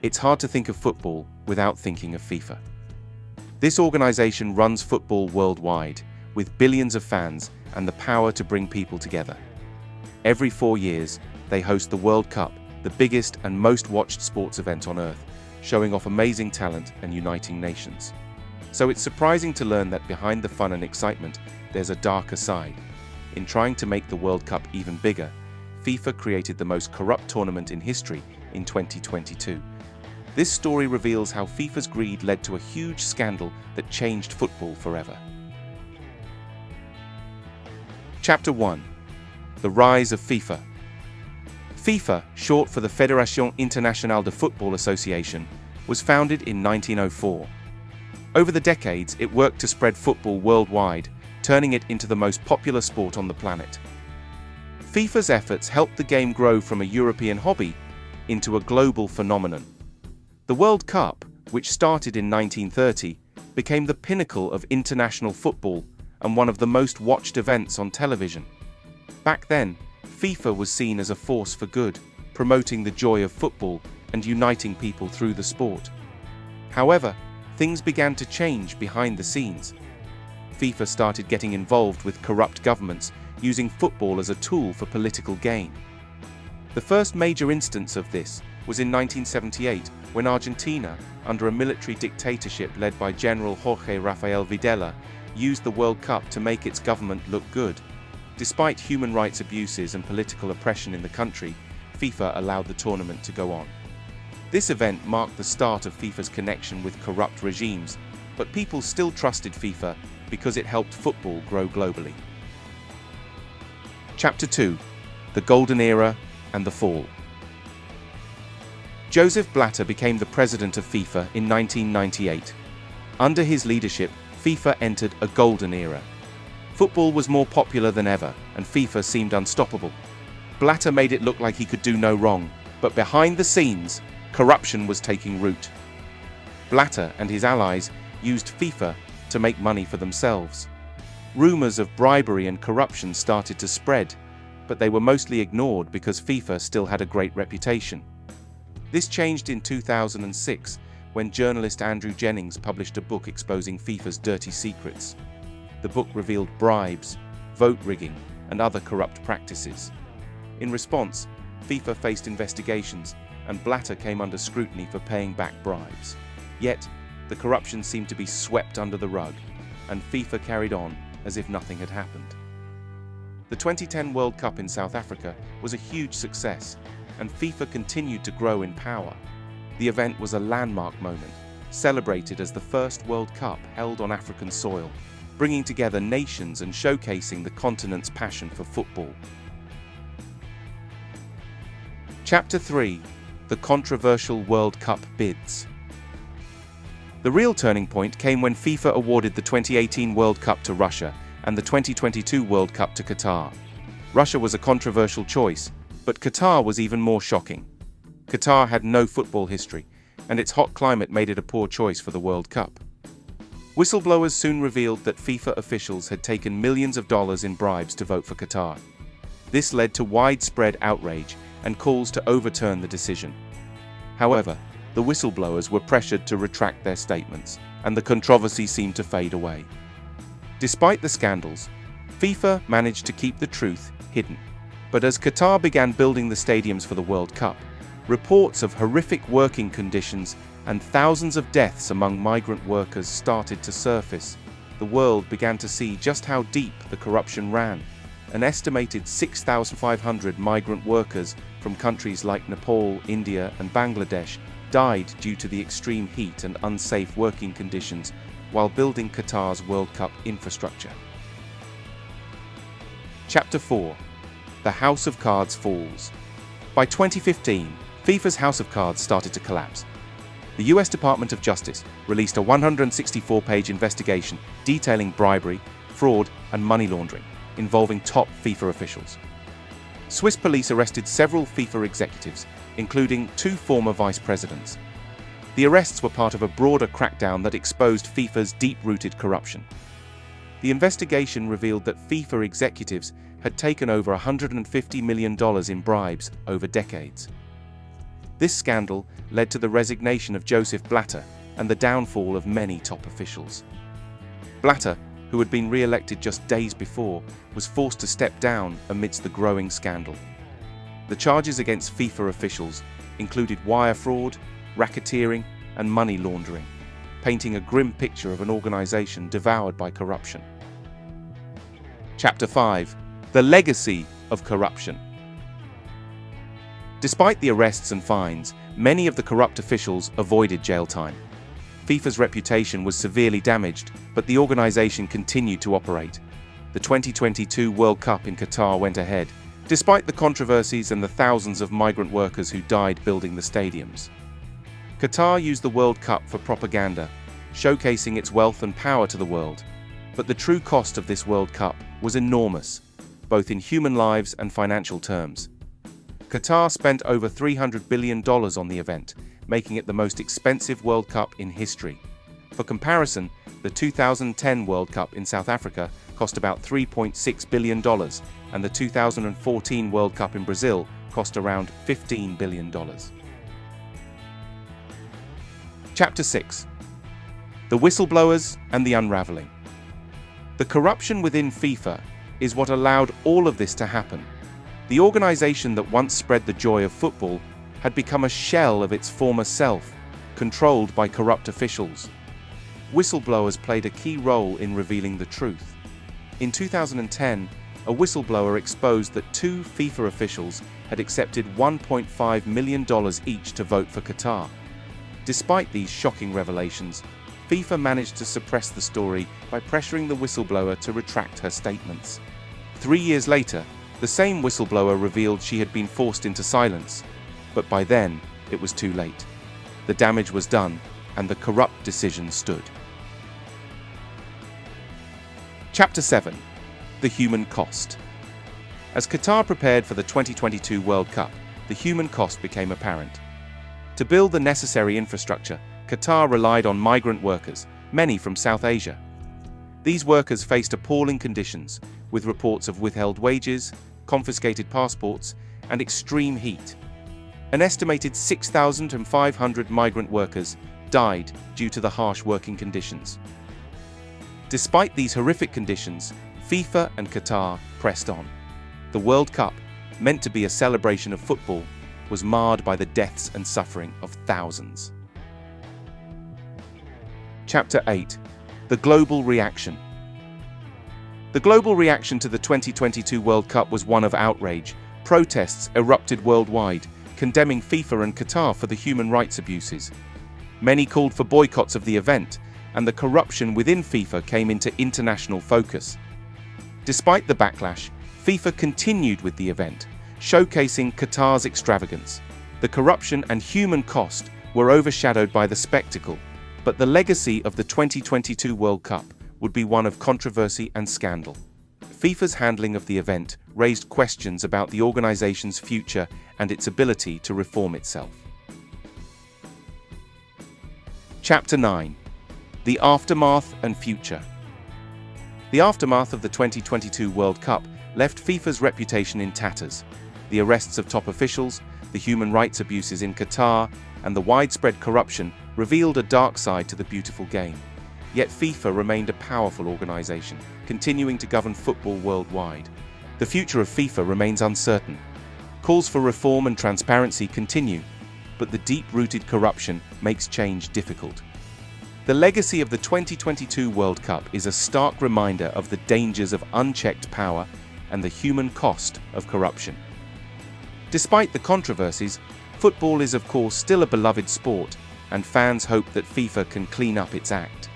It's hard to think of football without thinking of FIFA. This organization runs football worldwide, with billions of fans and the power to bring people together. Every 4 years, they host the World Cup, the biggest and most watched sports event on Earth, showing off amazing talent and uniting nations. So it's surprising to learn that behind the fun and excitement, there's a darker side. In trying to make the World Cup even bigger, FIFA created the most corrupt tournament in history in 2022. This story reveals how FIFA's greed led to a huge scandal that changed football forever. Chapter 1. The Rise of FIFA. FIFA, short for the Fédération Internationale de Football Association, was founded in 1904. Over the decades, it worked to spread football worldwide, turning it into the most popular sport on the planet. FIFA's efforts helped the game grow from a European hobby into a global phenomenon. The World Cup, which started in 1930, became the pinnacle of international football and one of the most watched events on television. Back then, FIFA was seen as a force for good, promoting the joy of football and uniting people through the sport. However, things began to change behind the scenes. FIFA started getting involved with corrupt governments, using football as a tool for political gain. The first major instance of this was in 1978, when Argentina, under a military dictatorship led by General Jorge Rafael Videla, used the World Cup to make its government look good. Despite human rights abuses and political oppression in the country, FIFA allowed the tournament to go on. This event marked the start of FIFA's connection with corrupt regimes, but people still trusted FIFA because it helped football grow globally. Chapter 2. The Golden Era and the Fall. Joseph Blatter became the president of FIFA in 1998. Under his leadership, FIFA entered a golden era. Football was more popular than ever, and FIFA seemed unstoppable. Blatter made it look like he could do no wrong, but behind the scenes, corruption was taking root. Blatter and his allies used FIFA to make money for themselves. Rumors of bribery and corruption started to spread, but they were mostly ignored because FIFA still had a great reputation. This changed in 2006, when journalist Andrew Jennings published a book exposing FIFA's dirty secrets. The book revealed bribes, vote rigging, and other corrupt practices. In response, FIFA faced investigations, and Blatter came under scrutiny for paying back bribes. Yet, the corruption seemed to be swept under the rug, and FIFA carried on as if nothing had happened. The 2010 World Cup in South Africa was a huge success, and FIFA continued to grow in power. The event was a landmark moment, celebrated as the first World Cup held on African soil, bringing together nations and showcasing the continent's passion for football. Chapter 3. The Controversial World Cup Bids. The real turning point came when FIFA awarded the 2018 World Cup to Russia and the 2022 World Cup to Qatar. Russia was a controversial choice, but Qatar was even more shocking. Qatar had no football history, and its hot climate made it a poor choice for the World Cup. Whistleblowers soon revealed that FIFA officials had taken millions of dollars in bribes to vote for Qatar. This led to widespread outrage and calls to overturn the decision. However, the whistleblowers were pressured to retract their statements, and the controversy seemed to fade away. Despite the scandals, FIFA managed to keep the truth hidden. But as Qatar began building the stadiums for the World Cup, reports of horrific working conditions and thousands of deaths among migrant workers started to surface. The world began to see just how deep the corruption ran. An estimated 6,500 migrant workers from countries like Nepal, India, and Bangladesh died due to the extreme heat and unsafe working conditions while building Qatar's World Cup infrastructure. Chapter 4. The House of Cards falls. By 2015, FIFA's House of Cards started to collapse. The US Department of Justice released a 164-page investigation detailing bribery, fraud, and money laundering, involving top FIFA officials. Swiss police arrested several FIFA executives, including 2 former vice presidents. The arrests were part of a broader crackdown that exposed FIFA's deep-rooted corruption. The investigation revealed that FIFA executives had taken over $150 million in bribes over decades. This scandal led to the resignation of Joseph Blatter and the downfall of many top officials. Blatter, who had been re-elected just days before, was forced to step down amidst the growing scandal. The charges against FIFA officials included wire fraud, racketeering, and money laundering, painting a grim picture of an organization devoured by corruption. Chapter 5: The Legacy of Corruption. Despite the arrests and fines, many of the corrupt officials avoided jail time. FIFA's reputation was severely damaged, but the organization continued to operate. The 2022 World Cup in Qatar went ahead, despite the controversies and the thousands of migrant workers who died building the stadiums. Qatar used the World Cup for propaganda, showcasing its wealth and power to the world. But the true cost of this World Cup was enormous, both in human lives and financial terms. Qatar spent over $300 billion on the event, making it the most expensive World Cup in history. For comparison, the 2010 World Cup in South Africa cost about $3.6 billion, and the 2014 World Cup in Brazil cost around $15 billion. Chapter 6: The Whistleblowers and the Unraveling. The corruption within FIFA is what allowed all of this to happen. The organization that once spread the joy of football had become a shell of its former self, controlled by corrupt officials. Whistleblowers played a key role in revealing the truth. In 2010, a whistleblower exposed that two FIFA officials had accepted $1.5 million each to vote for Qatar. Despite these shocking revelations, FIFA managed to suppress the story by pressuring the whistleblower to retract her statements. 3 years later, the same whistleblower revealed she had been forced into silence, but by then, it was too late. The damage was done, and the corrupt decision stood. Chapter 7: The Human Cost. As Qatar prepared for the 2022 World Cup, the human cost became apparent. To build the necessary infrastructure, Qatar relied on migrant workers, many from South Asia. These workers faced appalling conditions, with reports of withheld wages, confiscated passports, and extreme heat. An estimated 6,500 migrant workers died due to the harsh working conditions. Despite these horrific conditions, FIFA and Qatar pressed on. The World Cup, meant to be a celebration of football, was marred by the deaths and suffering of thousands. Chapter 8: The Global Reaction. The global reaction to the 2022 World Cup was one of outrage. Protests erupted worldwide, condemning FIFA and Qatar for the human rights abuses. Many called for boycotts of the event, and the corruption within FIFA came into international focus. Despite the backlash, FIFA continued with the event, showcasing Qatar's extravagance. The corruption and human cost were overshadowed by the spectacle, but the legacy of the 2022 World Cup would be one of controversy and scandal. FIFA's handling of the event raised questions about the organization's future and its ability to reform itself. Chapter 9: The Aftermath and Future. The aftermath of the 2022 World Cup left FIFA's reputation in tatters. The arrests of top officials, the human rights abuses in Qatar, and the widespread corruption revealed a dark side to the beautiful game. Yet FIFA remained a powerful organization, continuing to govern football worldwide. The future of FIFA remains uncertain. Calls for reform and transparency continue, but the deep-rooted corruption makes change difficult. The legacy of the 2022 World Cup is a stark reminder of the dangers of unchecked power and the human cost of corruption. Despite the controversies, football is of course still a beloved sport, and fans hope that FIFA can clean up its act.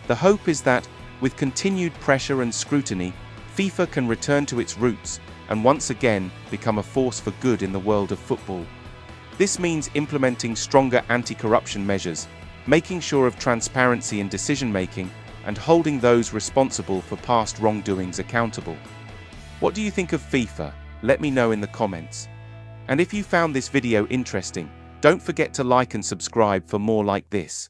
The hope is that, with continued pressure and scrutiny, FIFA can return to its roots and once again become a force for good in the world of football. This means implementing stronger anti-corruption measures, making sure of transparency in decision-making, and holding those responsible for past wrongdoings accountable. What do you think of FIFA? Let me know in the comments. And if you found this video interesting, don't forget to like and subscribe for more like this.